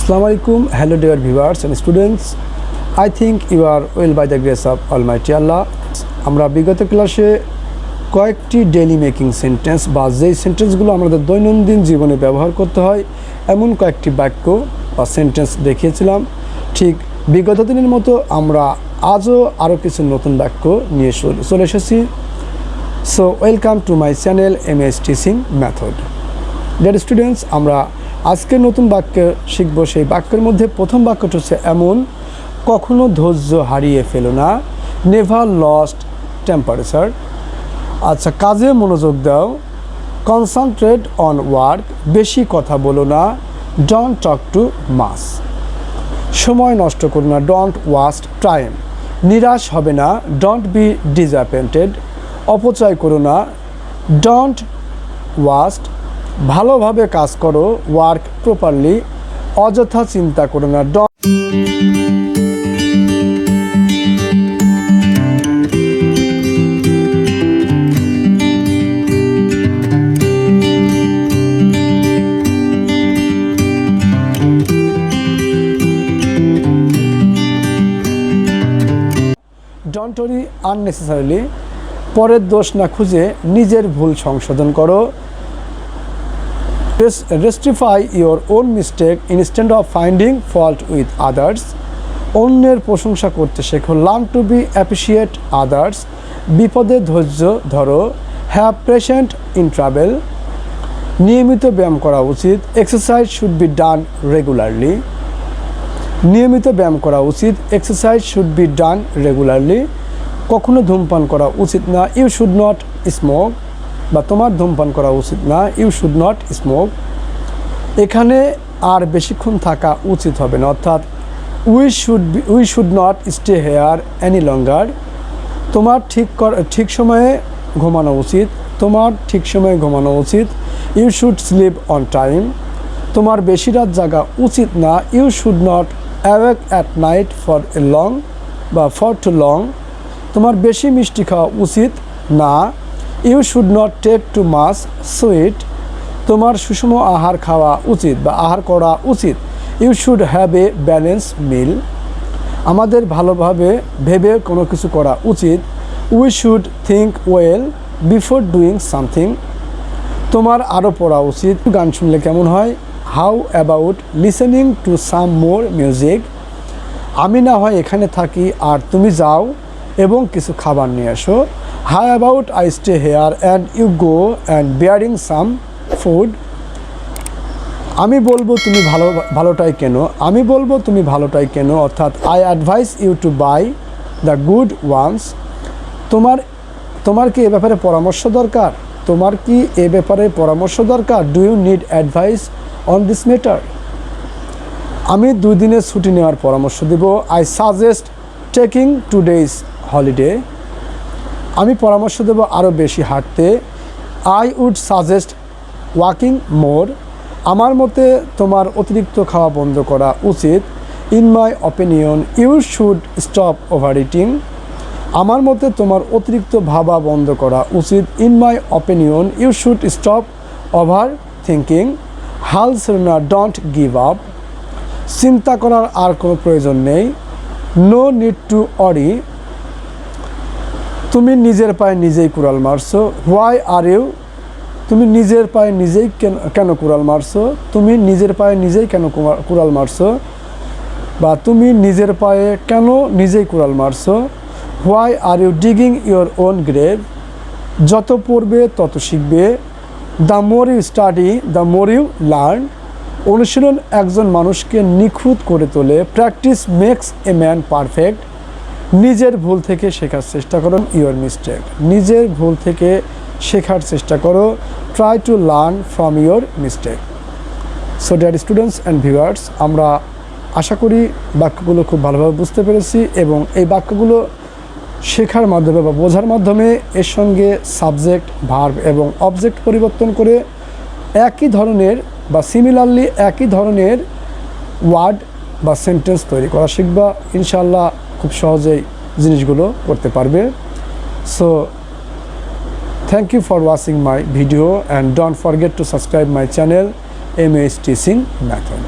Assalamu alaikum, hello dear viewers and students. I think you are well by the grace of Almighty Allah. আমরা বিগত ক্লাসে কয়েকটি daily making sentence বা যেই সেন্টেন্সগুলো আমাদের দৈনন্দিন জীবনে ব্যবহার করতে হয় এমন কয়েকটি বাক্য বা সেন্টেন্স দেখিয়েছিলাম। ঠিক বিগত দিনের মতো আমরা আজও আরও কিছু নতুন বাক্য নিয়ে চলে এসেছি। So welcome to my channel MS teaching method. Dear students, আমরা আজকে নতুন বাক্য শিখব। সেই বাক্যের মধ্যে প্রথম বাক্যটা হচ্ছে এমন, কখনো ধৈর্য হারিয়ে ফেলো না, নেভার লস্ট টেম্পারেচার। আচ্ছা, কাজে মনোযোগ দাও, কনসেন্ট্রেট অন ওয়ার্ক, বেশি কথা বলো না, ডোন্ট টক টু মাচ। সময় নষ্ট করো না, ডোন্ট ওয়াস্ট টাইম। নিরাশ হবে না, ডোন্ট বি ডিসঅ্যাপয়েন্টেড। অপচয় করো না, ডোন্ট ওয়াস্ট। ভালোভাবে কাজ করো, ওয়ার্ক প্রপারলি। অযথা চিন্তা করো না, ডোন্ট ওয়ারি আননেসেসারিলি। পরের দোষ না খুঁজে নিজের ভুল সংশোধন করো। Rectify your own mistake instead of finding fault with others. অন্যের প্রশংসা করতে শেখো, learn to be appreciate others. বিপদে ধৈর্য ধরো, হ্যাভ পেশেন্ট ইন ট্রাভেল। নিয়মিত ব্যায়াম করা উচিত, exercise should be done regularly. নিয়মিত ব্যায়াম করা উচিত, exercise should be done regularly. কখনো ধূমপান করা উচিত না, ইউ শুড নট স্মোক, বা তোমার ধূমপান করা উচিত না, ইউ শুড নট স্মোক। এখানে আর বেশিক্ষণ থাকা উচিত হবে না, অর্থাৎ we should not stay here any longer. তোমার ঠিক সময়ে ঘুমানো উচিত, তোমার ঠিক সময়ে ঘুমানো উচিত, you should sleep on time. তোমার বেশি রাত জাগা উচিত না, you should not awake at night for a long বা ফর টু লং। তোমার বেশি মিষ্টি খাওয়া উচিত না, you should not take too much sweet. তোমার সুষম আহার খাওয়া উচিত বা আহার করা উচিত, you should have a balance meal. আমাদের ভালোভাবে ভেবে কোনো কিছু করা উচিত, we should think well before doing something. তোমার আরও পড়া উচিত। গান শুনলে কেমন হয়, how about listening to some more music. আমি না হয় এখানে থাকি আর তুমি যাও এবং কিছু খাবার নিয়ে আসো। How about I stay here and you go and bearing some food. আমি বলবো তুমি ভালোটাই কেন, আমি বলবো তুমি ভালোটাই কেন, অর্থাৎ I advise you to buy the good ones. তোমার কি এ ব্যাপারে পরামর্শ দরকার, তোমার কি এ ব্যাপারে পরামর্শ দরকার, do you need advice on this matter. আমি 2 দিনের ছুটি নেওয়ার পরামর্শ দেব, I suggest taking 2 days holiday. আমি পরামর্শ দেব আরও বেশি হাঁটতে, I would suggest walking more. আমার মতে তোমার অতিরিক্ত খাওয়া বন্ধ করা উচিত, in my opinion you should stop overeating. আমার মতে তোমার অতিরিক্ত ভাবা বন্ধ করা উচিত, in my opinion you should stop overthinking. হাল ছেড়ো না, ডোন্ট গিভ আপ। চিন্তা করার আর কোনো প্রয়োজন নেই, নো নিড টু ওয়ারি। তুমি নিজের পায়ে নিজেই কুড়াল মারছো, হোয়াই আর ইউ। তুমি নিজের পায়ে নিজেই কেন কুড়াল মারছো, তুমি নিজের পায়ে নিজেই কেন কুড়াল মারছো, বা তুমি নিজের পায়ে কেন নিজেই কুড়াল মারছো। Why are you digging your own grave. যত পড়বে তত শিখবে, the more you study the more you learn. অনুশীলন একজন মানুষকে নিখুঁত করে তোলে, practice makes a man perfect. নিজের ভুল থেকে শেখার চেষ্টা করো, ইউর মিস্টেক। নিজের ভুল থেকে শেখার চেষ্টা করো, try to learn from your mistake. So dear students and viewers, আমরা আশা করি বাক্যগুলো খুব ভালোভাবে বুঝতে পেরেছি এবং এই বাক্যগুলো শেখার মাধ্যমে বা বোঝার মাধ্যমে এর সঙ্গে সাবজেক্ট, ভার্ব এবং অবজেক্ট পরিবর্তন করে একই ধরনের বা সিমিলারলি একই ধরনের ওয়ার্ড বা সেন্টেন্স তৈরি করা শিখবা। ইনশাআল্লাহ খুব সহজেই জিনিসগুলো করতে পারবে। So thank you for watching my video and don't forget to subscribe my channel MS teaching method.